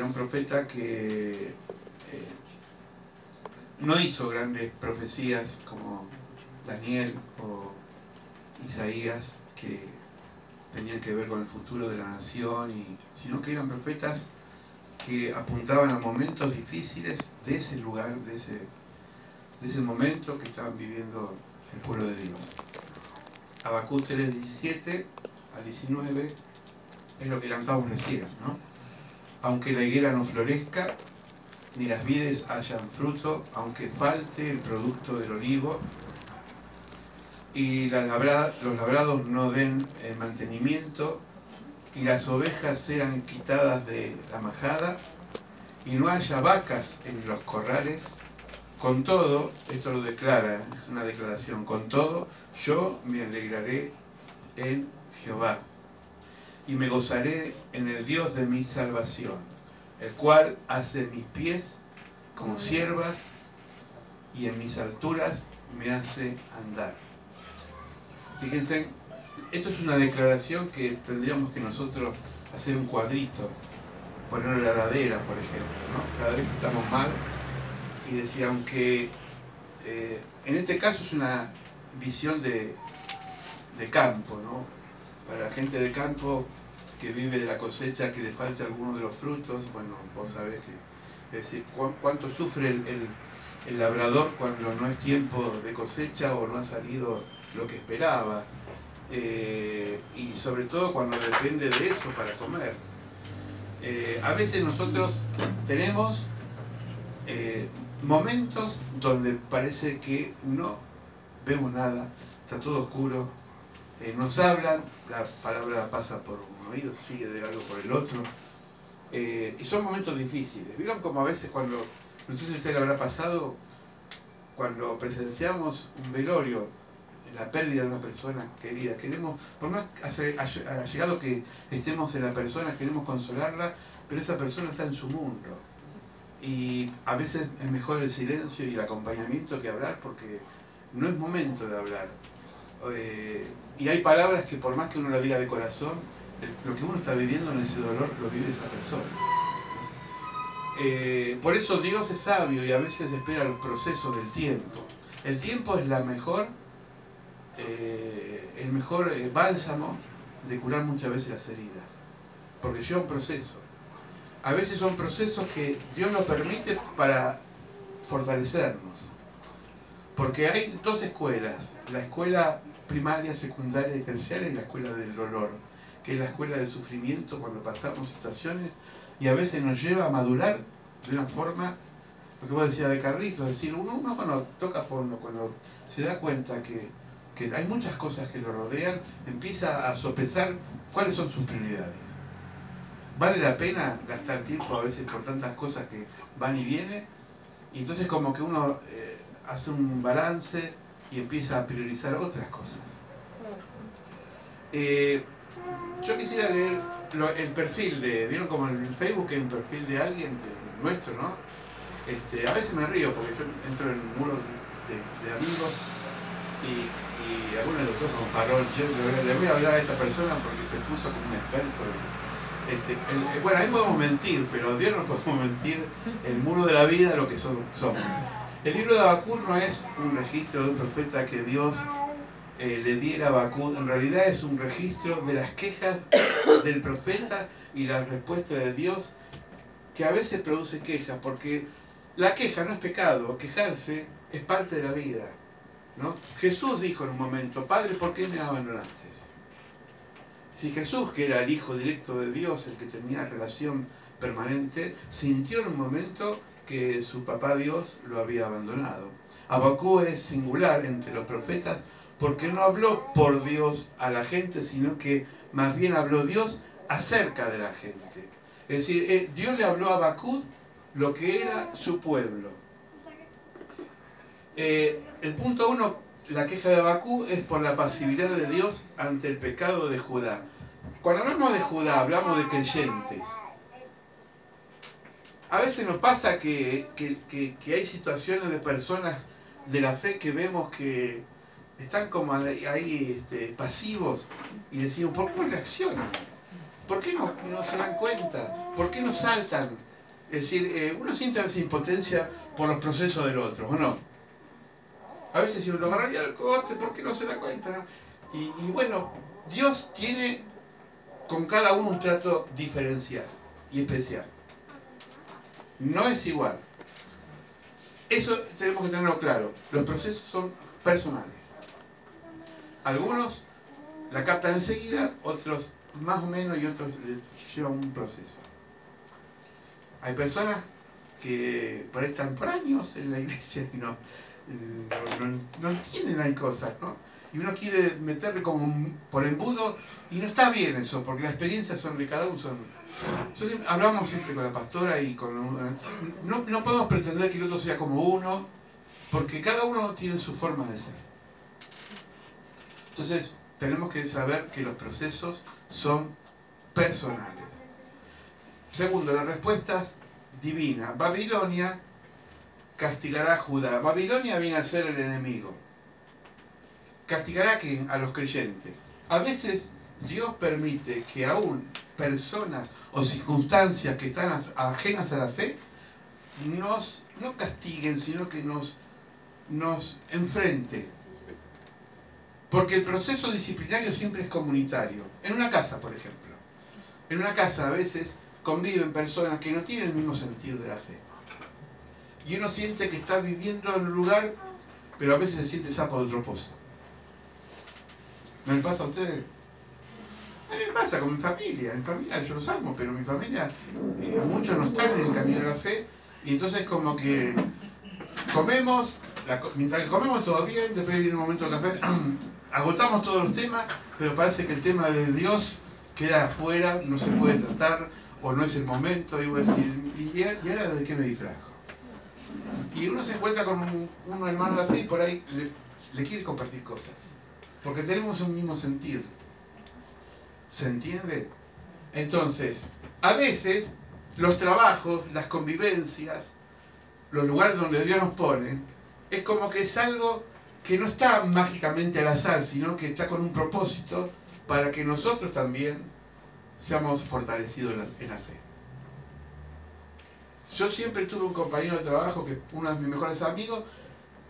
un profeta que no hizo grandes profecías como Daniel o Isaías, que tenían que ver con el futuro de la nación, sino que eran profetas que apuntaban a momentos difíciles de ese lugar, de ese momento que estaban viviendo el pueblo de Dios. Habacuc 3:17 al 19 es lo que cantamos recién, ¿no? Aunque la higuera no florezca, ni las vides hayan fruto, aunque falte el producto del olivo, y los labrados no den mantenimiento, y las ovejas sean quitadas de la majada, y no haya vacas en los corrales, con todo, esto lo declara, es una declaración, con todo, yo me alegraré en Jehová, y me gozaré en el Dios de mi salvación, el cual hace mis pies como ciervas, y en mis alturas me hace andar. Fíjense, esto es una declaración que tendríamos que nosotros hacer un cuadrito, ponerlo en la ladera, por ejemplo, ¿no? Cada vez que estamos mal, y decía, aunque en este caso es una visión de campo, ¿no? Para la gente de campo que vive de la cosecha, que le falta alguno de los frutos, bueno, vos sabés que, es decir, cuánto sufre el labrador cuando no es tiempo de cosecha o no ha salido lo que esperaba, y sobre todo cuando depende de eso para comer. A veces nosotros tenemos momentos donde parece que no vemos nada, está todo oscuro, nos hablan, la palabra pasa por un oído, sigue de algo por el otro, y son momentos difíciles. ¿Vieron como a veces cuando, no sé si se le habrá pasado, cuando presenciamos un velorio, la pérdida de una persona querida, queremos, por más allegado que estemos en la persona, queremos consolarla, pero esa persona está en su mundo. Y a veces es mejor el silencio y el acompañamiento que hablar, porque no es momento de hablar. Y hay palabras que por más que uno las diga de corazón, lo que uno está viviendo en ese dolor lo vive esa persona. Por eso Dios es sabio y a veces espera los procesos del tiempo. El tiempo es el mejor bálsamo de curar muchas veces las heridas, porque lleva un proceso. A veces son procesos que Dios nos permite para fortalecernos, porque hay dos escuelas: la escuela primaria, secundaria y terciaria, y la escuela del dolor, que es la escuela del sufrimiento cuando pasamos situaciones, y a veces nos lleva a madurar de una forma, lo que vos decías de Carlitos, es decir, uno cuando toca fondo, cuando se da cuenta que hay muchas cosas que lo rodean, empieza a sopesar cuáles son sus prioridades. ¿Vale la pena gastar tiempo a veces por tantas cosas que van y vienen? Y entonces como que uno hace un balance y empieza a priorizar otras cosas. Yo quisiera leer el perfil ¿vieron como en el Facebook hay un perfil de alguien nuestro, ¿no? A veces me río porque yo entro en un muro de amigos y algunos de los dos con farol, le voy a hablar a esta persona porque se puso como un experto. Bueno, ahí podemos mentir, pero Dios no podemos mentir, el muro de la vida, lo que somos. El libro de Habacuc no es un registro de un profeta que Dios le diera a Habacuc, en realidad es un registro de las quejas del profeta y la respuesta de Dios, que a veces produce quejas, porque la queja no es pecado, quejarse es parte de la vida, ¿no? Jesús dijo en un momento, Padre, ¿por qué me abandonaste? Si Jesús, que era el Hijo directo de Dios, el que tenía relación permanente, sintió en un momento que su papá Dios lo había abandonado. Habacuc es singular entre los profetas porque no habló por Dios a la gente, sino que más bien habló Dios acerca de la gente. Es decir, Dios le habló a Habacuc lo que era su pueblo. El punto 1, la queja de Habacuc es por la pasividad de Dios ante el pecado de Judá. Cuando hablamos de Judá, hablamos de creyentes. A veces nos pasa que hay situaciones de personas de la fe que vemos que están como ahí pasivos y decimos, ¿por qué no reaccionan? ¿Por qué no se dan cuenta? ¿Por qué no saltan Es decir, uno siente a veces impotencia por los procesos del otro, ¿o no? A veces si uno agarraría el cogote, ¿por qué no se da cuenta? Y bueno, Dios tiene con cada uno un trato diferencial y especial. No es igual. Eso tenemos que tenerlo claro. Los procesos son personales. Algunos la captan enseguida, otros más o menos y otros llevan un proceso. Hay personas que por ahí están por años en la iglesia y no entienden, hay cosas, ¿no? Y uno quiere meterle como por embudo y no está bien eso, porque las experiencias son de cada uno. Hablamos siempre con la pastora y no podemos pretender que el otro sea como uno, porque cada uno tiene su forma de ser. Entonces, tenemos que saber que los procesos son personales. Segundo, las respuestas divinas. Babilonia castigará a Judá. Babilonia viene a ser el enemigo. ¿Castigará a los creyentes? A veces Dios permite que aún personas o circunstancias que están ajenas a la fe no castiguen, sino que nos enfrente. Porque el proceso disciplinario siempre es comunitario. En una casa, por ejemplo. En una casa a veces conviven personas que no tienen el mismo sentido de la fe. Y uno siente que está viviendo en un lugar, pero a veces se siente sapo de otro pozo. ¿No le pasa a ustedes? A mí me pasa con mi familia. En mi familia yo los amo, pero mi familia, muchos no están en el camino de la fe. Y entonces como que comemos, mientras que comemos todo bien, después viene un momento de café, agotamos todos los temas, pero parece que el tema de Dios queda afuera, no se puede tratar, o no es el momento, y voy a decir, ¿y ahora de qué me disfrajo? Y uno se encuentra con un hermano de la fe y por ahí le quiere compartir cosas, porque tenemos un mismo sentir. ¿Se entiende? Entonces, a veces, los trabajos, las convivencias, los lugares donde Dios nos pone, es como que es algo que no está mágicamente al azar, sino que está con un propósito para que nosotros también seamos fortalecidos en la fe. Yo siempre tuve un compañero de trabajo, que es uno de mis mejores amigos,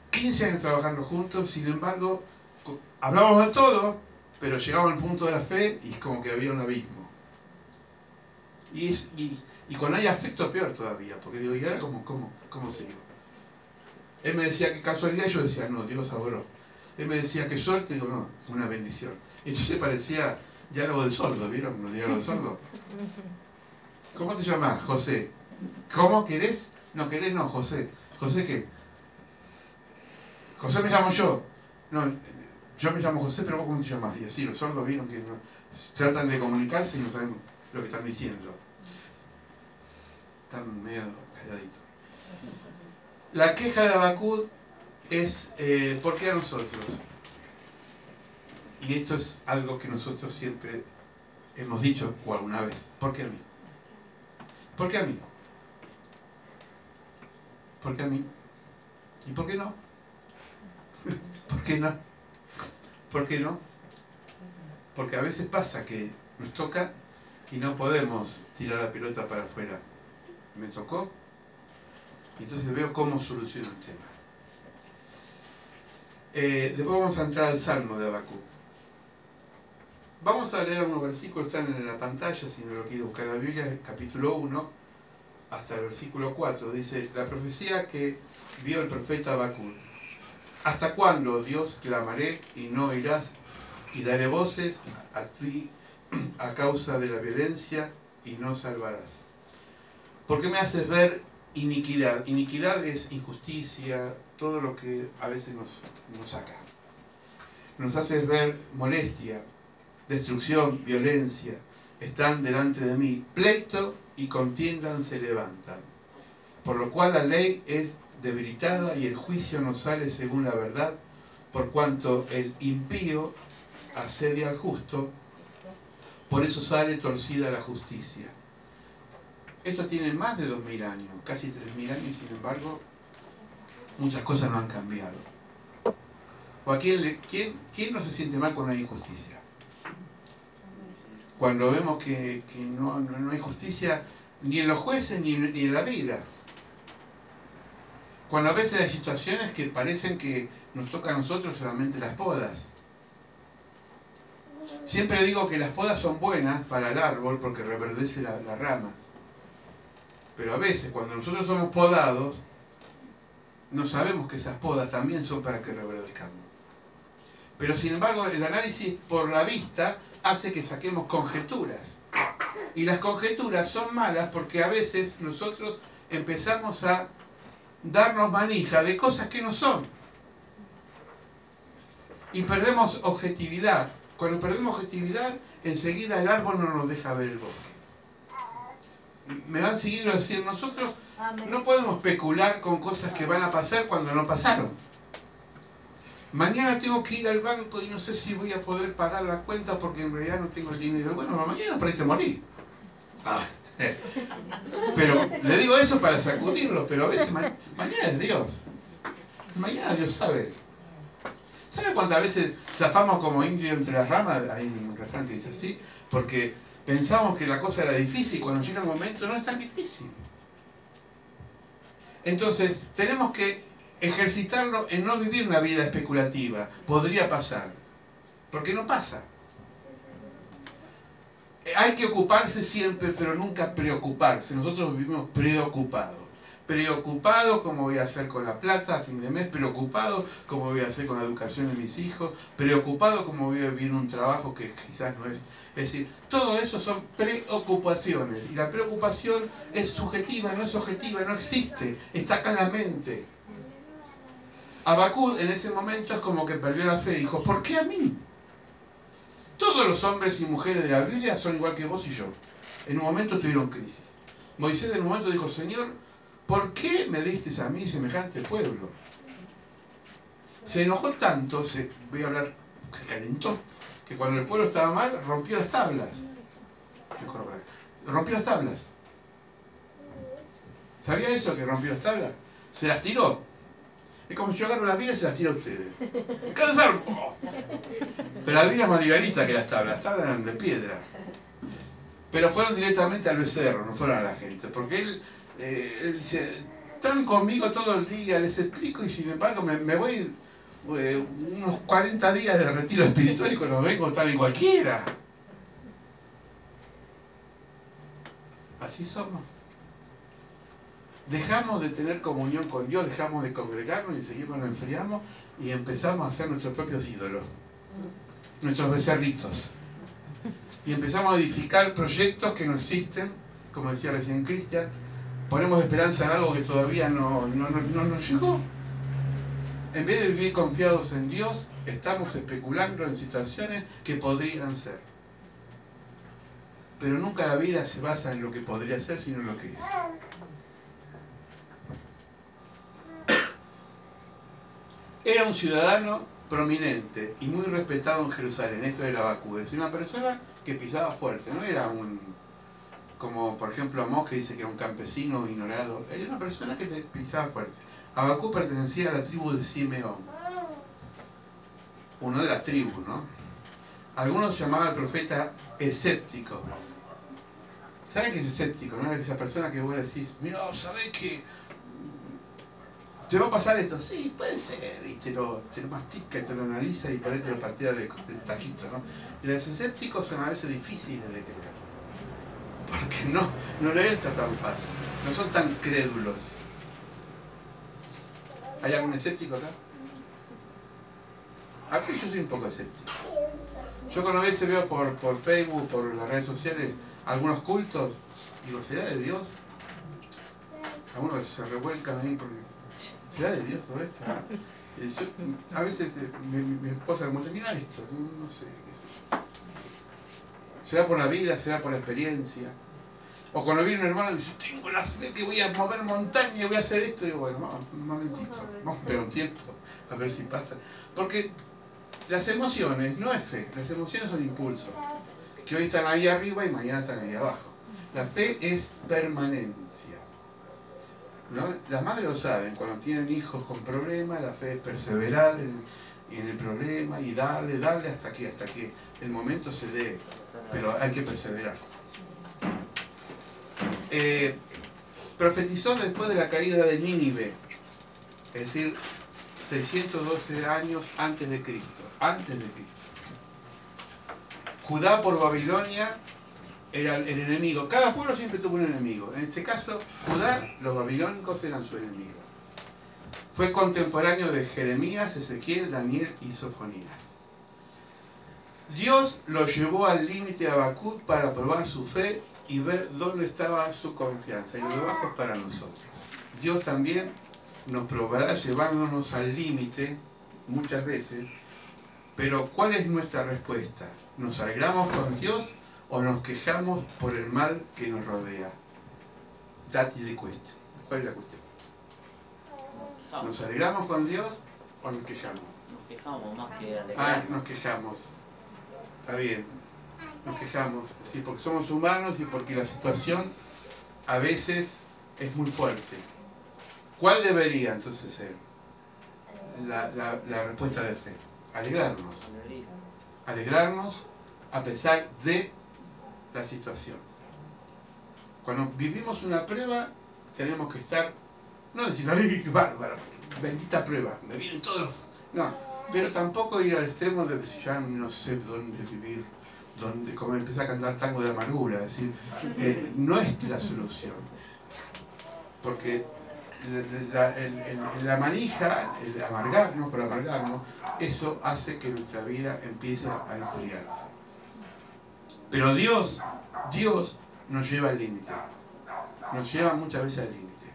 15 años trabajando juntos, sin embargo, hablábamos de todo, pero llegamos al punto de la fe y es como que había un abismo. Y cuando hay afecto, peor todavía, porque digo, ¿y ahora cómo sigo? Él me decía que casualidad, yo decía, no, Dios adoró. Él me decía que suerte, digo, no, fue una bendición. Entonces parecía diálogo del sordo, ¿vieron? Los diálogos del sordo. ¿Cómo te llamas? José. ¿Cómo querés? No, querés no, José. ¿José qué? José me llamo yo. No, yo me llamo José, pero vos cómo te llamás. Y así, los sordos vieron que tratan de comunicarse y no saben lo que están diciendo. Están medio calladitos. La queja de Habacuc es ¿por qué a nosotros? Y esto es algo que nosotros siempre hemos dicho, o alguna vez. ¿Por qué a mí? ¿Por qué a mí? ¿Por qué a mí? ¿Y por qué no? ¿Por qué no? ¿Por qué no? Porque a veces pasa que nos toca y no podemos tirar la pelota para afuera. Me tocó, y entonces veo cómo soluciono el tema. Después vamos a entrar al Salmo de Habacuc. Vamos a leer unos versículos, están en la pantalla, si no lo quiere buscar en la Biblia, capítulo 1, hasta el versículo 4. Dice, la profecía que vio el profeta Habacuc. ¿Hasta cuándo, Dios, clamaré y no oirás? Y daré voces a ti a causa de la violencia y no salvarás. ¿Por qué me haces ver iniquidad? Iniquidad es injusticia, todo lo que a veces nos saca. Nos haces ver molestia, destrucción, violencia. Están delante de mí. Pleito y contiendan se levantan. Por lo cual la ley es debilitada y el juicio no sale según la verdad, por cuanto el impío asedia al justo, por eso sale torcida la justicia. Esto tiene más de 2000 años, casi 3000 años, y sin embargo, muchas cosas no han cambiado. ¿O a quién no se siente mal cuando hay injusticia? Cuando vemos que no hay justicia, ni en los jueces ni en la vida. Cuando a veces hay situaciones que parecen que nos toca a nosotros solamente las podas. Siempre digo que las podas son buenas para el árbol porque reverdece la rama. Pero a veces cuando nosotros somos podados, no sabemos que esas podas también son para que reverdezcamos. Pero sin embargo el análisis por la vista hace que saquemos conjeturas. Y las conjeturas son malas porque a veces nosotros empezamos a darnos manija de cosas que no son. Y perdemos objetividad. Cuando perdemos objetividad, enseguida el árbol no nos deja ver el bosque. Me van siguiendo a decir, nosotros no podemos especular con cosas que van a pasar cuando no pasaron. Mañana tengo que ir al banco y no sé si voy a poder pagar la cuenta porque en realidad no tengo el dinero. Bueno, mañana por ahí te morí. Pero le digo eso para sacudirlo, pero a veces mañana es Dios. Mañana Dios sabe. ¿Sabe cuántas veces zafamos como indio entre las ramas? Hay un refrán que dice así, porque pensamos que la cosa era difícil y cuando llega el momento no es tan difícil. Entonces, tenemos que ejercitarlo en no vivir una vida especulativa. Podría pasar, porque no pasa. Hay que ocuparse siempre, pero nunca preocuparse. Nosotros vivimos preocupados. Preocupado cómo voy a hacer con la plata a fin de mes, preocupado cómo voy a hacer con la educación de mis hijos, preocupado cómo voy a vivir un trabajo que quizás no es. Es decir, todo eso son preocupaciones. Y la preocupación es subjetiva, no es objetiva, no existe, está acá en la mente. Habacuc en ese momento es como que perdió la fe, dijo, ¿por qué a mí? Todos los hombres y mujeres de la Biblia son igual que vos y yo. En un momento tuvieron crisis. Moisés en un momento dijo, Señor, ¿por qué me diste a mí semejante pueblo? Se enojó tanto, voy a hablar, se calentó, que cuando el pueblo estaba mal, rompió las tablas. Rompió las tablas. ¿Sabía eso, que rompió las tablas? Se las tiró. Es como si yo agarro la Biblia y se las tiro a ustedes. ¡Me cansaron! ¡Oh! Pero la Biblia es más livianita que las tablas eran de piedra. Pero fueron directamente al becerro, no fueron a la gente. Porque él dice, están conmigo todo el día, les explico y sin embargo me voy unos 40 días de retiro espiritual y cuando vengo están en cualquiera. Así somos. Dejamos de tener comunión con Dios, dejamos de congregarnos y seguimos nos enfriamos y empezamos a hacer nuestros propios ídolos, nuestros becerritos. Y empezamos a edificar proyectos que no existen, como decía recién Cristian, ponemos esperanza en algo que todavía no nos llegó. En vez de vivir confiados en Dios, estamos especulando en situaciones que podrían ser. Pero nunca la vida se basa en lo que podría ser, sino en lo que es. Era un ciudadano prominente y muy respetado en Jerusalén. Esto era Habacuc. Es una persona que pisaba fuerte. No era como por ejemplo Amós, que dice que era un campesino ignorado. Era una persona que pisaba fuerte. Habacuc pertenecía a la tribu de Simeón. Una de las tribus, ¿no? Algunos llamaban al profeta escéptico. ¿Saben qué es escéptico? ¿No? Es esa persona que vos le decís, mira, ¿sabés qué? ¿Te va a pasar esto? Sí, puede ser. Y te lo mastica, te lo analiza y por ahí te lo patea de taquito, ¿no? Y los escépticos son a veces difíciles de creer. Porque no le entra tan fácil. No son tan crédulos. ¿Hay algún escéptico acá? Aquí yo soy un poco escéptico. Yo cuando a veces veo por Facebook, por las redes sociales, algunos cultos, digo, ¿será de Dios? Algunos se revuelcan ahí porque... ¿Será de Dios todo esto? A veces mi esposa me dice, mira esto, no sé. ¿Será por la vida? ¿Será por la experiencia? O cuando viene un hermano y dice, tengo la fe que voy a mover montaña y voy a hacer esto. Y digo, bueno, vamos, un momentito, vamos a esperar un tiempo, a ver si pasa. Porque las emociones no es fe, las emociones son impulsos, que hoy están ahí arriba y mañana están ahí abajo. La fe es permanencia. ¿No? Las madres lo saben, cuando tienen hijos con problemas, la fe es perseverar en el problema y darle hasta que el momento se dé, pero hay que perseverar. profetizó después de la caída de Nínive, es decir, 612 años antes de Cristo. Judá por Babilonia era el enemigo. Cada pueblo siempre tuvo un enemigo. En este caso, Judá, los babilónicos eran su enemigo. Fue contemporáneo de Jeremías, Ezequiel, Daniel y Sofonías. Dios lo llevó al límite a Habacuc para probar su fe y ver dónde estaba su confianza. Y lo debajo es para nosotros. Dios también nos probará llevándonos al límite muchas veces, pero ¿cuál es nuestra respuesta? ¿Nos alegramos con Dios o nos quejamos por el mal que nos rodea? That is the question. ¿Cuál es la cuestión? ¿Nos alegramos con Dios o nos quejamos? Nos quejamos más que alegrarnos. Nos quejamos. Está bien. Nos quejamos. Sí, porque somos humanos y porque la situación a veces es muy fuerte. ¿Cuál debería entonces ser la respuesta de fe? Alegrarnos. Alegrarnos a pesar de la situación. Cuando vivimos una prueba, tenemos que estar, no decir, ¡ay, qué bárbaro! Bendita prueba, me vienen todos los... No, pero tampoco ir al extremo de decir, ya no sé dónde vivir, como empezar a cantar tango de amargura. Es decir, no es la solución. Porque la manija, el amargarnos por amargarnos, eso hace que nuestra vida empiece a enfriarse. Pero Dios nos lleva al límite. Nos lleva muchas veces al límite.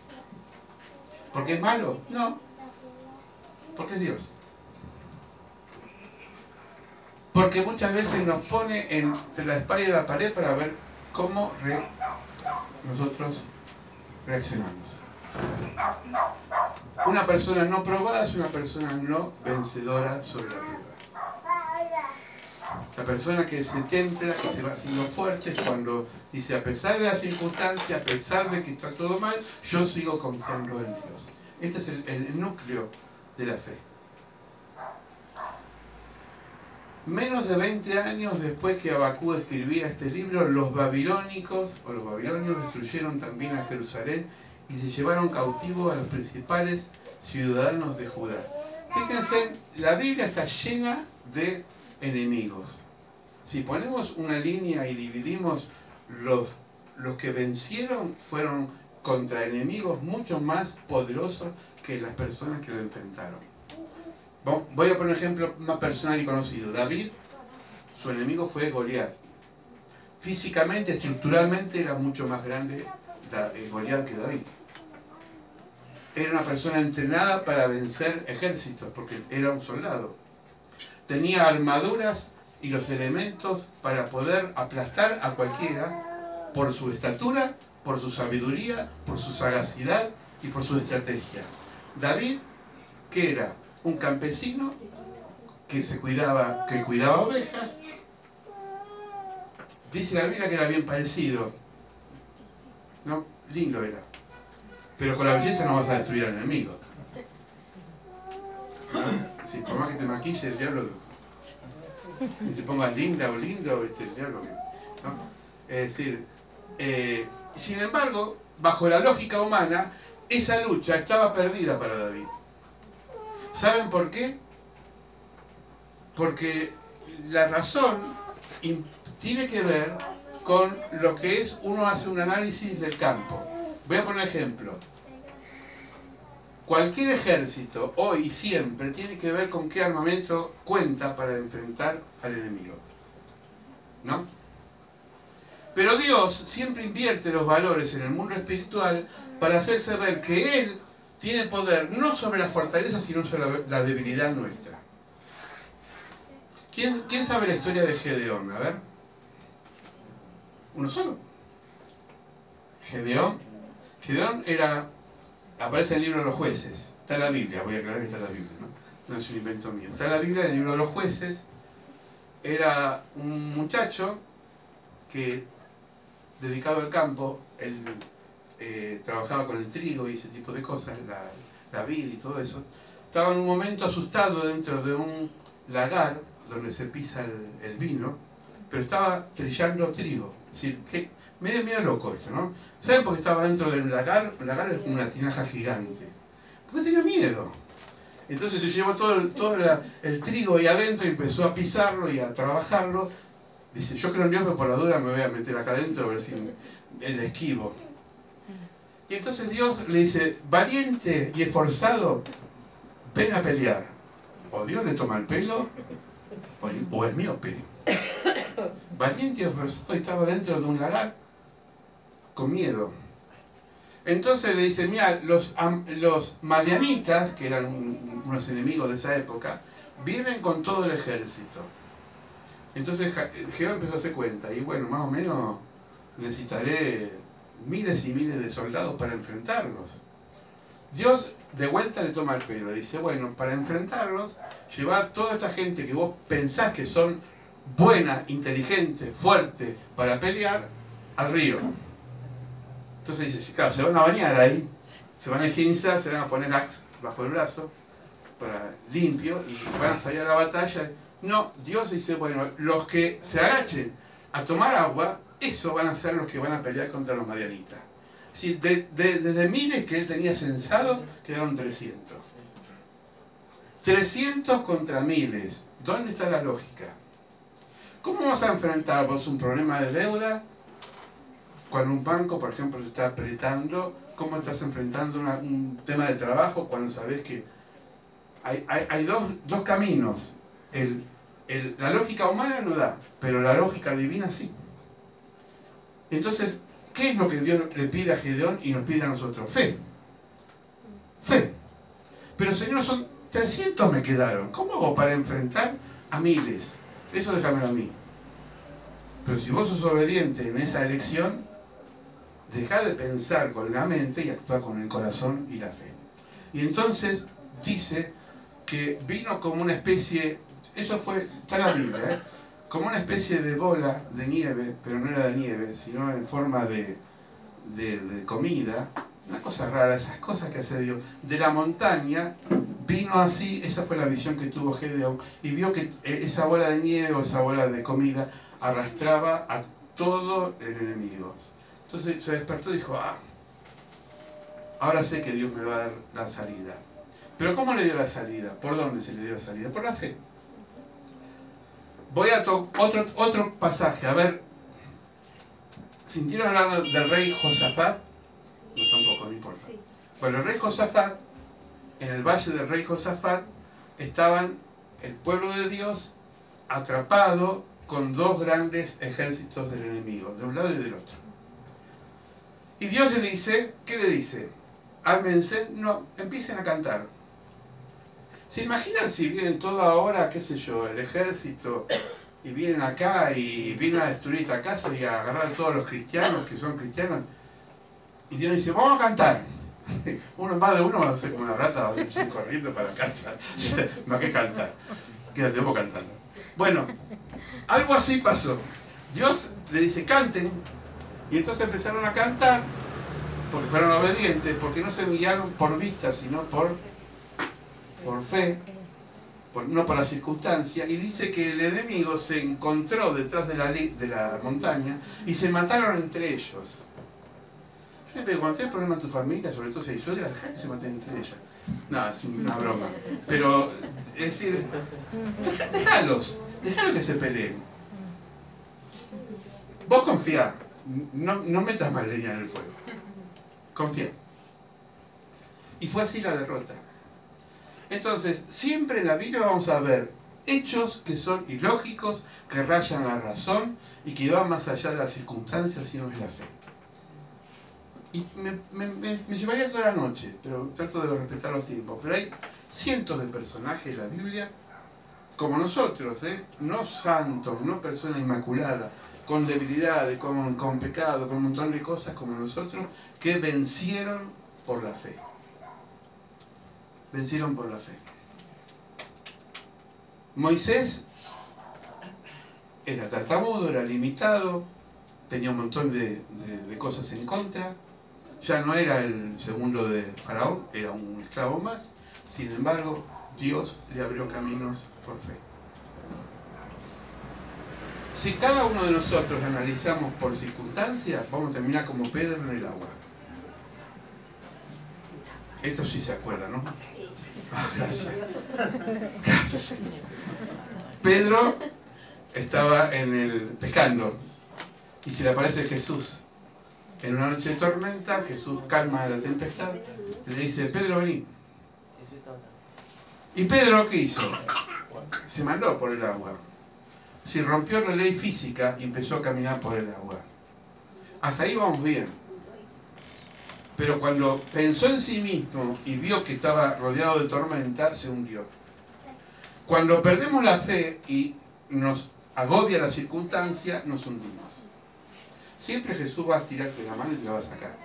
¿Porque es malo? No. Porque es Dios. Porque muchas veces nos pone entre la espalda y la pared para ver cómo nosotros reaccionamos. Una persona no probada es una persona no vencedora sobre la prueba. La persona que se templa, que se va haciendo fuerte, es cuando dice, a pesar de las circunstancias, a pesar de que está todo mal, yo sigo confiando en Dios. Este es el núcleo de la fe. Menos de 20 años después que Habacuc escribía este libro, los babilónicos destruyeron también a Jerusalén y se llevaron cautivos a los principales ciudadanos de Judá. Fíjense, la Biblia está llena de enemigos. Si ponemos una línea y dividimos los que vencieron, fueron contra enemigos mucho más poderosos que las personas que lo enfrentaron. Voy a poner un ejemplo más personal y conocido. David, su enemigo fue Goliat. Físicamente, estructuralmente, era mucho más grande Goliat que David. Era una persona entrenada para vencer ejércitos, porque era un soldado. Tenía armaduras y los elementos para poder aplastar a cualquiera por su estatura, por su sabiduría, por su sagacidad y por su estrategia. David, ¿qué era? Un campesino que cuidaba ovejas. Dice la Biblia que era bien parecido, ¿no? Lindo era. Pero con la belleza no vas a destruir al enemigo. ¿No? Si por más que te maquille el diablo, y te pongas linda o lindo, el diablo, ¿no? Es decir, sin embargo, bajo la lógica humana, esa lucha estaba perdida para David. ¿Saben por qué? Porque la razón tiene que ver con lo que es, uno hace un análisis del campo. Voy a poner ejemplo. Cualquier ejército, hoy y siempre, tiene que ver con qué armamento cuenta para enfrentar al enemigo. ¿No? Pero Dios siempre invierte los valores en el mundo espiritual para hacerse ver que Él tiene poder no sobre la fortaleza, sino sobre la debilidad nuestra. ¿Quién sabe la historia de Gedeón? A ver. ¿Uno solo? Gedeón aparece en el libro de los jueces. Está en la Biblia, voy a aclarar que está en la Biblia, ¿no? No es un invento mío. Está en la Biblia, en el libro de los jueces. Era un muchacho que, dedicado al campo, él trabajaba con el trigo y ese tipo de cosas, la vid y todo eso. Estaba en un momento asustado dentro de un lagar donde se pisa el vino, pero estaba trillando trigo. Es decir, Medio loco eso, ¿no? ¿Saben por qué estaba dentro del lagar? El lagar es una tinaja gigante. Porque tenía miedo. Entonces se llevó todo el trigo ahí adentro y empezó a pisarlo y a trabajarlo. Dice, yo creo en Dios, pero por la duda me voy a meter acá adentro a ver si el esquivo. Y entonces Dios le dice, valiente y esforzado, ven a pelear. O Dios le toma el pelo, o es miope. Valiente y esforzado, y estaba dentro de un lagar con miedo. Entonces le dice, mira, los madianitas, que eran unos enemigos de esa época, vienen con todo el ejército. Entonces Jehová empezó a hacer cuenta, y bueno, más o menos necesitaré miles y miles de soldados para enfrentarlos. Dios de vuelta le toma el pelo, dice, bueno, para enfrentarlos, llevar toda esta gente que vos pensás que son buena, inteligente, fuerte para pelear, al río. Entonces dice, sí, claro, se van a bañar ahí, se van a higienizar, se van a poner Axe bajo el brazo, para limpio, y van a salir a la batalla. No, Dios dice, bueno, los que se agachen a tomar agua, esos van a ser los que van a pelear contra los madianitas. Sí, desde miles que él tenía censado, quedaron 300. 300 contra miles. ¿Dónde está la lógica? ¿Cómo vamos a enfrentar vos un problema de deuda cuando un banco, por ejemplo, te está apretando? ¿Cómo estás enfrentando un tema de trabajo cuando sabés que hay dos caminos? La lógica humana no da, pero la lógica divina sí. Entonces, ¿qué es lo que Dios le pide a Gedeón y nos pide a nosotros? Fe. Fe. Pero Señor, son 300 me quedaron. ¿Cómo hago para enfrentar a miles? Eso déjamelo a mí. Pero si vos sos obediente en esa elección, dejá de pensar con la mente y actúa con el corazón y la fe. Y entonces dice que vino como una especie, eso está en la Biblia, como una especie de bola de nieve, pero no era de nieve, sino en forma de comida. Una cosa rara, esas cosas que hace Dios. De la montaña vino así, esa fue la visión que tuvo Gedeón, y vio que esa bola de nieve o esa bola de comida arrastraba a todo el enemigo. Entonces se despertó y dijo, ahora sé que Dios me va a dar la salida. Pero ¿cómo le dio la salida? ¿Por dónde se le dio la salida? Por la fe. Voy a otro pasaje, a ver. ¿Sintieron hablando del rey Josafat? No, tampoco, no importa. Sí. Bueno, el rey Josafat, en el valle del rey Josafat, estaban el pueblo de Dios atrapado con dos grandes ejércitos del enemigo, de un lado y del otro. Y Dios le dice, ¿qué le dice? Ármense, no, empiecen a cantar. ¿Se imaginan si vienen toda ahora, qué sé yo, el ejército, y vienen acá y vienen a destruir esta casa y a agarrar a todos los cristianos que son cristianos? Y Dios dice, vamos a cantar. Más de uno va a ser como una rata, va a ir corriendo para casa. Más que cantar. Quédate vos cantando. Bueno, algo así pasó. Dios le dice, canten. Y entonces empezaron a cantar, porque fueron obedientes, porque no se guiaron por vista, sino por fe, no por la circunstancia. Y dice que el enemigo se encontró detrás de la montaña y se mataron entre ellos. Yo le digo, cuando tenés problemas en tu familia, sobre todo si hay suegra, dejá que se maten entre ellas. No, es una broma. Pero, es decir, déjalos que se peleen. Vos confía, no metas más leña en el fuego. Confía. Y fue así la derrota. Entonces, siempre en la Biblia vamos a ver hechos que son ilógicos, que rayan la razón y que van más allá de las circunstancias, sino es la fe. Y me llevaría toda la noche, pero trato de respetar los tiempos. Pero hay cientos de personajes en la Biblia, como nosotros, no santos, no personas inmaculadas, con debilidades, con pecado, con un montón de cosas como nosotros, que vencieron por la fe. Vencieron por la fe. Moisés era tartamudo, era limitado, tenía un montón de cosas en contra. Ya no era el segundo de Faraón, era un esclavo más. Sin embargo, Dios le abrió caminos por fe. Si cada uno de nosotros analizamos por circunstancias, vamos a terminar como Pedro en el agua. Esto sí se acuerda, ¿no? Ah, gracias. Gracias, Señor. Pedro estaba pescando y se le aparece Jesús. En una noche de tormenta, Jesús calma la tempestad y le dice, Pedro, vení. ¿Y Pedro qué hizo? Se mandó por el agua. Se rompió la ley física y empezó a caminar por el agua. Hasta ahí vamos bien. Pero cuando pensó en sí mismo y vio que estaba rodeado de tormenta, se hundió. Cuando perdemos la fe y nos agobia la circunstancia, nos hundimos. Siempre Jesús va a tirarte la mano y te la va a sacar.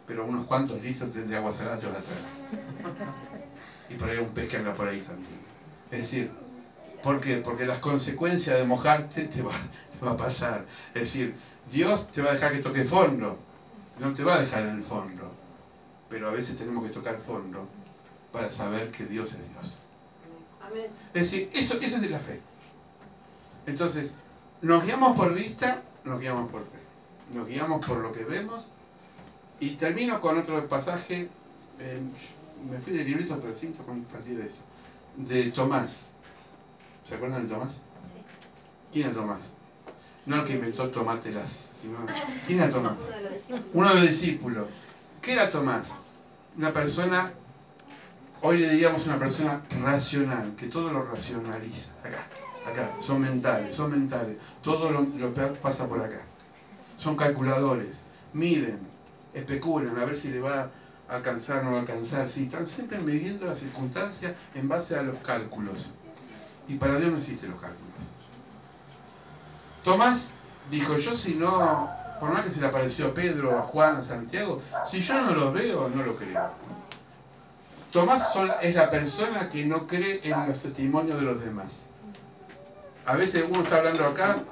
Pero unos cuantos litros de agua salada te va a traer. Y por ahí un pez que anda por ahí también. Es decir, ¿por qué? Porque las consecuencias de mojarte te va a pasar. Es decir, Dios te va a dejar que toque fondo. No te va a dejar en el fondo. Pero a veces tenemos que tocar fondo para saber que Dios es Dios. Amén. Es decir, eso es de la fe. Entonces, nos guiamos por vista, nos guiamos por fe. Nos guiamos por lo que vemos. Y termino con otro pasaje. Me fui del librito, pero siento compartir de eso. De Tomás. ¿Se acuerdan de Tomás? Sí. ¿Quién era Tomás? No el que inventó tomátelas, sino... ¿Quién era Tomás? Uno de los discípulos. Uno de los discípulos. ¿Qué era Tomás? Una persona, hoy le diríamos una persona racional, que todo lo racionaliza. Acá, son mentales. Todo lo peor pasa por acá. Son calculadores, miden, especulan a ver si le va a alcanzar o no va a alcanzar. Sí, están siempre midiendo las circunstancias en base a los cálculos. Y para Dios no existen los cálculos. Tomás dijo, yo si no, por más que se le apareció a Pedro, a Juan, a Santiago, si yo no los veo, no lo creo. Tomás es la persona que no cree en los testimonios de los demás. A veces uno está hablando acá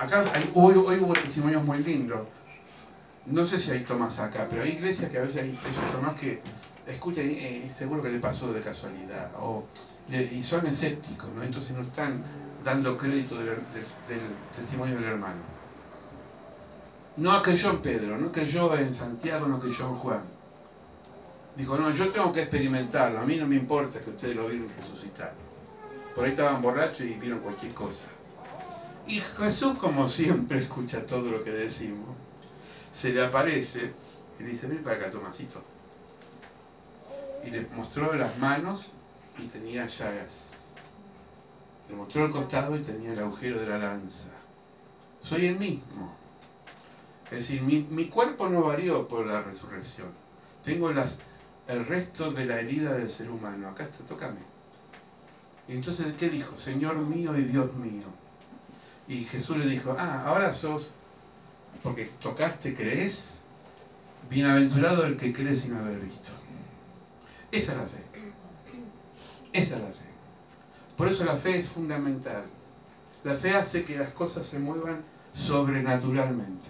hoy hubo testimonios muy lindos. No sé si hay Tomás acá, pero hay iglesias que a veces hay esos Tomás que escuchan, seguro que le pasó de casualidad, y son escépticos, ¿no? Entonces no están dando crédito del testimonio del hermano. No creyó en Pedro, no creyó en Santiago, no creyó en Juan. Dijo, no, yo tengo que experimentarlo, a mí no me importa que ustedes lo vieron resucitado. Por ahí estaban borrachos y vieron cualquier cosa. Y Jesús, como siempre, escucha todo lo que decimos. Se le aparece y le dice, ven para acá, Tomasito. Y le mostró las manos y tenía llagas. Le mostró el costado y tenía el agujero de la lanza. Soy el mismo. Es decir, mi cuerpo no varió por la resurrección. Tengo el resto de la herida del ser humano. Acá está, tócame. Y entonces, ¿qué dijo? Señor mío y Dios mío. Y Jesús le dijo, ahora sos, porque tocaste, crees. Bienaventurado el que cree sin haber visto. Esa es la fe. Esa es la fe. Por eso la fe es fundamental. La fe hace que las cosas se muevan sobrenaturalmente.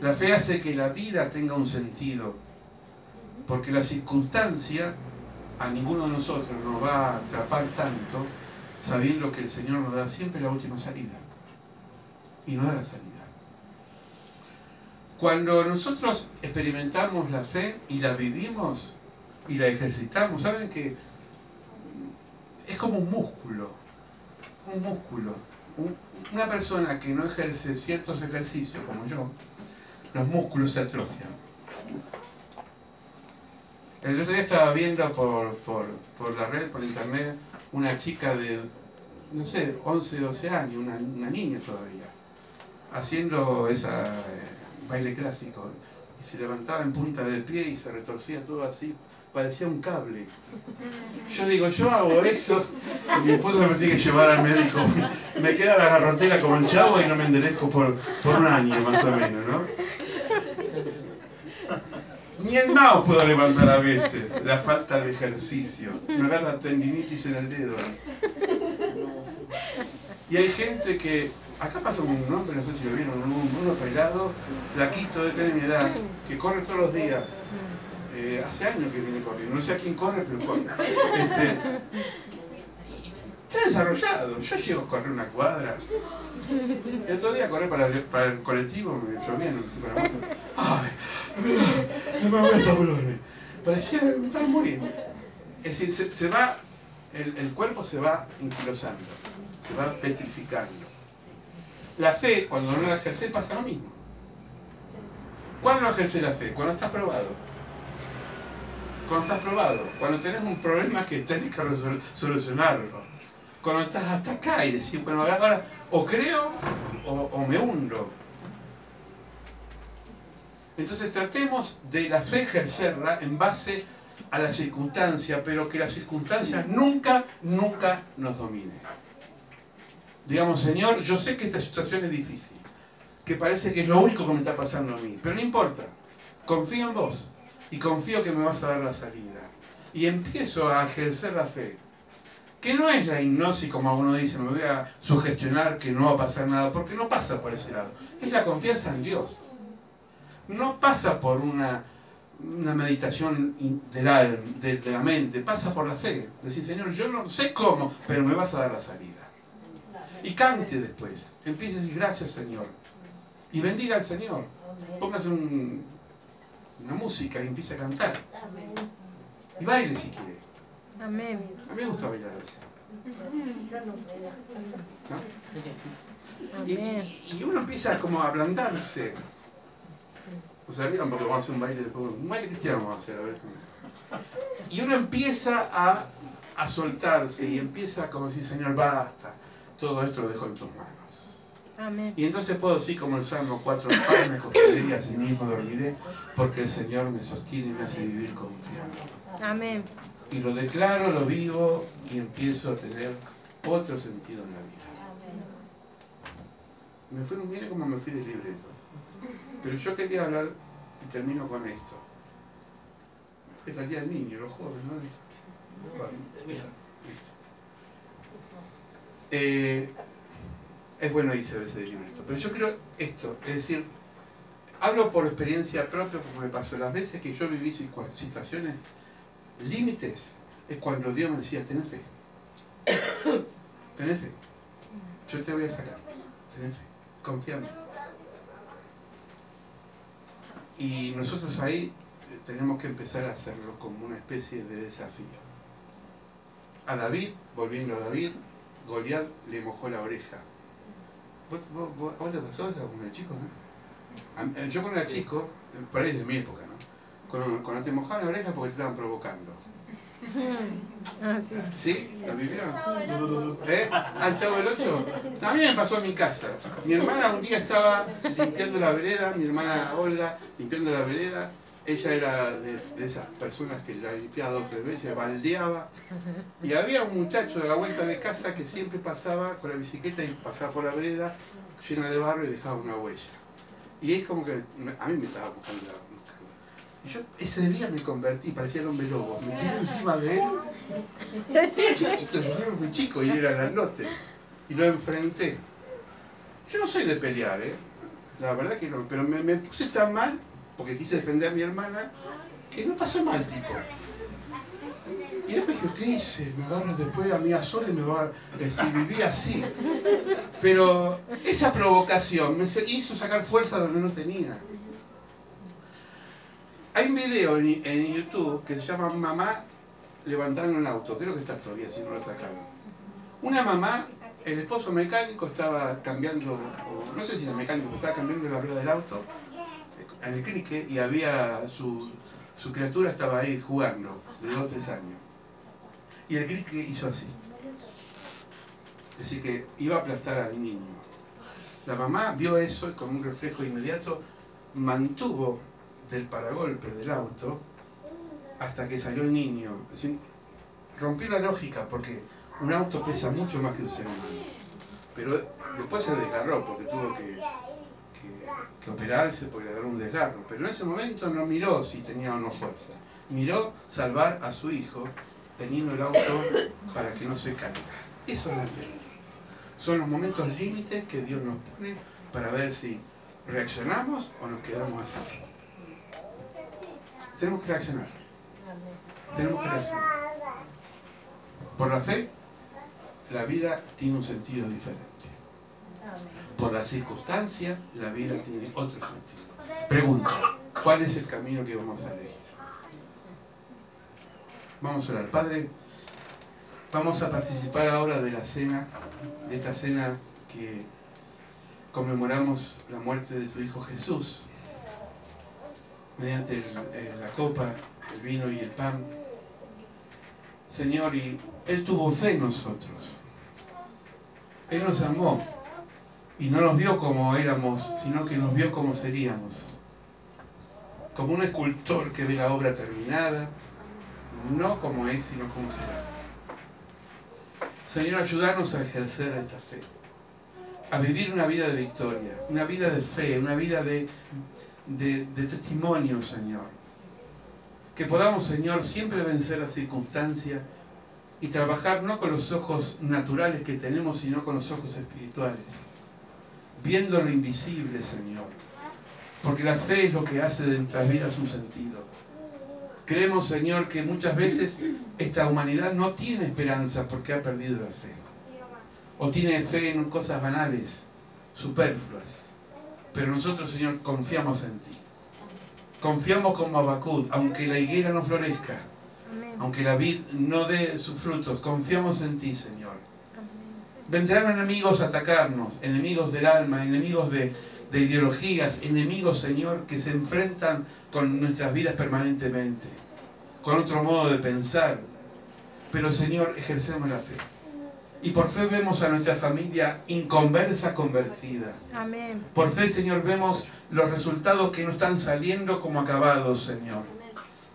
La fe hace que la vida tenga un sentido. Porque la circunstancia a ninguno de nosotros nos va a atrapar tanto, sabiendo que el Señor nos da siempre la última salida. Y nos da la salida. Cuando nosotros experimentamos la fe y la vivimos y la ejercitamos, ¿saben que es como un músculo? Un músculo. Una persona que no ejerce ciertos ejercicios, como yo, los músculos se atrofian. El otro día estaba viendo por la red, por internet, una chica de, no sé, 11, 12 años, una niña todavía, haciendo esa baile clásico. Y se levantaba en punta del pie y se retorcía todo así, parecía un cable. Yo digo, yo hago eso, y mi esposa me tiene que llevar al médico. Me queda la garrotera como el Chavo y no me enderezco por un año más o menos, ¿no? Ni el mouse puedo levantar a veces, la falta de ejercicio. Me agarra tendinitis en el dedo. Y hay gente que, acá pasa un hombre, no sé si lo vieron, uno pelado, flaquito, de tener mi edad, que corre todos los días. Hace años que viene corriendo, no sé a quién corre, pero corre. está desarrollado. Yo llego a correr una cuadra. El otro día correr para el colectivo, me llovía con la moto. ¡Ay! No me voy a tablones. Parecía que me estaba muriendo. Es decir, se va, el cuerpo se va anquilosando, se va petrificando. La fe, cuando no la ejerces, pasa lo mismo. ¿Cuándo no ejerces la fe? Cuando estás probado. Cuando estás probado. Cuando tenés un problema que tenés que solucionarlo. Cuando estás hasta acá y decís, bueno, ahora o creo o me hundo. Entonces tratemos de la fe ejercerla en base a la circunstancia, pero que la circunstancia nunca nos domine. Digamos, Señor, yo sé que esta situación es difícil, que parece que es lo único que me está pasando a mí, pero no importa, confío en vos y confío que me vas a dar la salida. Y empiezo a ejercer la fe, que no es la hipnosis, como uno dice, me voy a sugestionar que no va a pasar nada, porque no pasa por ese lado, es la confianza en Dios. No pasa por una meditación de la mente, pasa por la fe. Decir, Señor, yo no sé cómo, pero me vas a dar la salida. Y cante después. Empiece a decir, gracias, Señor. Y bendiga al Señor. Póngase una música y empiece a cantar. Y baile si quiere. Amén. A mí me gusta bailar así. ¿No? Y uno empieza como a ablandarse. O sea, miran porque vamos a hacer un baile después. Un baile cristiano vamos a hacer, a ver cómo. Y uno empieza a soltarse y empieza como decir, Señor, basta. Todo esto lo dejo en tus manos. Amén. Y entonces puedo decir como el Salmo 4, paz me acostaré y así mismo dormiré, porque el Señor me sostiene y me hace vivir confiado. Amén. Y lo declaro, lo vivo y empiezo a tener otro sentido en la vida. Mire cómo me fui del libreto. Pero yo quería hablar, y termino con esto. Es el día del niño, los jóvenes, ¿no? Bueno, listo. Es bueno irse a veces del libreto. Pero yo creo esto, es decir, hablo por experiencia propia, como me pasó. Las veces que yo viví situaciones límites, es cuando Dios me decía, tenés fe. Tenés fe. Yo te voy a sacar. Tenés fe. Confía en mí. Y nosotros ahí tenemos que empezar a hacerlo como una especie de desafío. A David, volviendo a David, Goliat le mojó la oreja. ¿Vos te pasó eso con el chico, no? Yo cuando era chico, por ahí es de mi época, ¿no? Cuando te mojaban la oreja porque te estaban provocando. Ah, sí. ¿Sí? ¿Lo vivieron? ¿Eh? ¿Al Chavo del 8? A mí me pasó en mi casa. Mi hermana un día estaba limpiando la vereda, mi hermana Olga limpiando la vereda. Ella era de esas personas que la limpiaba 2 o 3 veces, baldeaba. Y había un muchacho de la vuelta de casa que siempre pasaba con la bicicleta y pasaba por la vereda llena de barro y dejaba una huella. Y es como que a mí me estaba buscando la... Y yo ese día me convertí, parecía el hombre lobo, me tiré encima de él. Era chiquito, yo siempre fui chico y él era grandote. Y lo enfrenté. Yo no soy de pelear, la verdad que no, pero me puse tan mal, porque quise defender a mi hermana, que no pasó mal, tipo. Y después dije, ¿qué hice? Me agarran después a mí a sola y me va a decir, viví así. Pero esa provocación me hizo sacar fuerza donde no tenía. Hay un video en YouTube que se llama Mamá levantando un auto, creo que está todavía, si no lo sacaron. Una mamá, el esposo mecánico estaba cambiando, no sé si era mecánico, estaba cambiando la rueda del auto en el cricket y había su criatura estaba ahí jugando, de 2 o 3 años. Y el cricket hizo así. Así que iba a aplastar al niño. La mamá vio eso y con un reflejo inmediato mantuvo del paragolpe del auto hasta que salió el niño. Es decir, rompió la lógica porque un auto pesa mucho más que un ser humano. Pero después se desgarró porque tuvo que operarse porque le agarró un desgarro. Pero en ese momento no miró si tenía o no fuerza. Miró salvar a su hijo teniendo el auto para que no se caiga. Eso es la vida. Son los momentos límites que Dios nos pone para ver si reaccionamos o nos quedamos así. Tenemos que reaccionar. Tenemos que reaccionar. Por la fe la vida tiene un sentido diferente. Por la circunstancia, la vida tiene otro sentido. Pregunta, ¿cuál es el camino que vamos a elegir? Vamos a orar. Padre, vamos a participar ahora de la cena, de esta cena que conmemoramos la muerte de tu Hijo Jesús, mediante la copa, el vino y el pan. Señor, y Él tuvo fe en nosotros. Él nos amó y no nos vio como éramos, sino que nos vio como seríamos. Como un escultor que ve la obra terminada, no como es, sino como será. Señor, ayúdanos a ejercer esta fe, a vivir una vida de victoria, una vida de fe, una vida de testimonio, Señor. Que podamos, Señor, siempre vencer las circunstancias y trabajar no con los ojos naturales que tenemos, sino con los ojos espirituales, viendo lo invisible, Señor. Porque la fe es lo que hace de nuestras vidas un sentido. Creemos, Señor, que muchas veces esta humanidad no tiene esperanza porque ha perdido la fe. O tiene fe en cosas banales, superfluas. Pero nosotros, Señor, confiamos en ti. Confiamos como Habacuc, aunque la higuera no florezca, aunque la vid no dé sus frutos, confiamos en ti, Señor. Vendrán enemigos a atacarnos, enemigos del alma, enemigos de ideologías, enemigos, Señor, que se enfrentan con nuestras vidas permanentemente, con otro modo de pensar. Pero, Señor, ejercemos la fe. Y por fe vemos a nuestra familia inconversa convertida. Amén. Por fe, Señor, vemos los resultados que no están saliendo como acabados, Señor.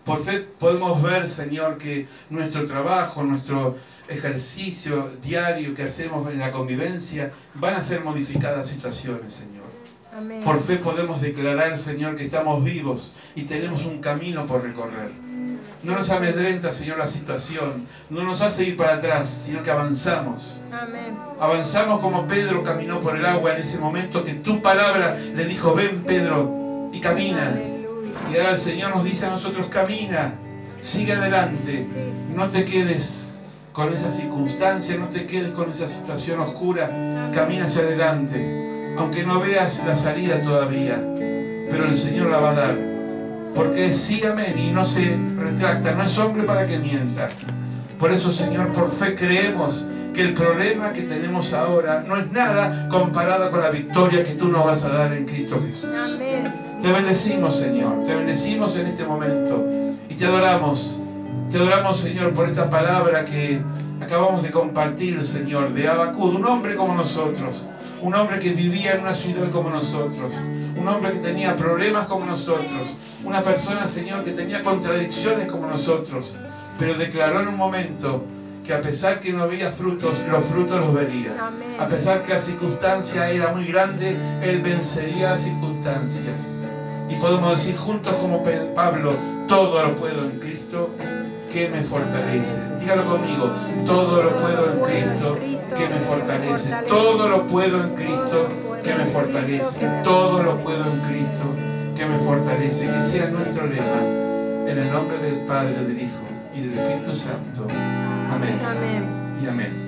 Por fe podemos ver, Señor, que nuestro trabajo, nuestro ejercicio diario que hacemos en la convivencia, van a ser modificadas situaciones, Señor. Amén. Por fe podemos declarar, Señor, que estamos vivos y tenemos un camino por recorrer. No nos amedrenta, Señor, la situación. No nos hace ir para atrás, sino que avanzamos. Amén. Avanzamos como Pedro caminó por el agua en ese momento que tu palabra le dijo, ven Pedro, y camina. Aleluya. Y ahora el Señor nos dice a nosotros, camina, sigue adelante. Sí, sí. No te quedes con esa circunstancia, no te quedes con esa situación oscura. Camina hacia adelante, aunque no veas la salida todavía, pero el Señor la va a dar. Porque es sí, amén, y no se retracta, no es hombre para que mienta. Por eso, Señor, por fe creemos que el problema que tenemos ahora no es nada comparado con la victoria que tú nos vas a dar en Cristo Jesús. Amén. Te bendecimos, Señor, te bendecimos en este momento y te adoramos. Te adoramos, Señor, por esta palabra que acabamos de compartir, Señor, de Habacuc, un hombre como nosotros. Un hombre que vivía en una ciudad como nosotros. Un hombre que tenía problemas como nosotros. Una persona, Señor, que tenía contradicciones como nosotros. Pero declaró en un momento que a pesar que no había frutos, los frutos los vería. Amén. A pesar que la circunstancia era muy grande, Él vencería la circunstancia. Y podemos decir juntos como Pablo, todo lo puedo en Cristo que me fortalece. Dígalo conmigo, todo lo puedo en Cristo que me fortalece. Todo lo puedo en Cristo que me fortalece. Todo lo puedo en Cristo que me fortalece. Que sea nuestro lema, en el nombre del Padre, del Hijo y del Espíritu Santo. Amén. Amén. Y amén.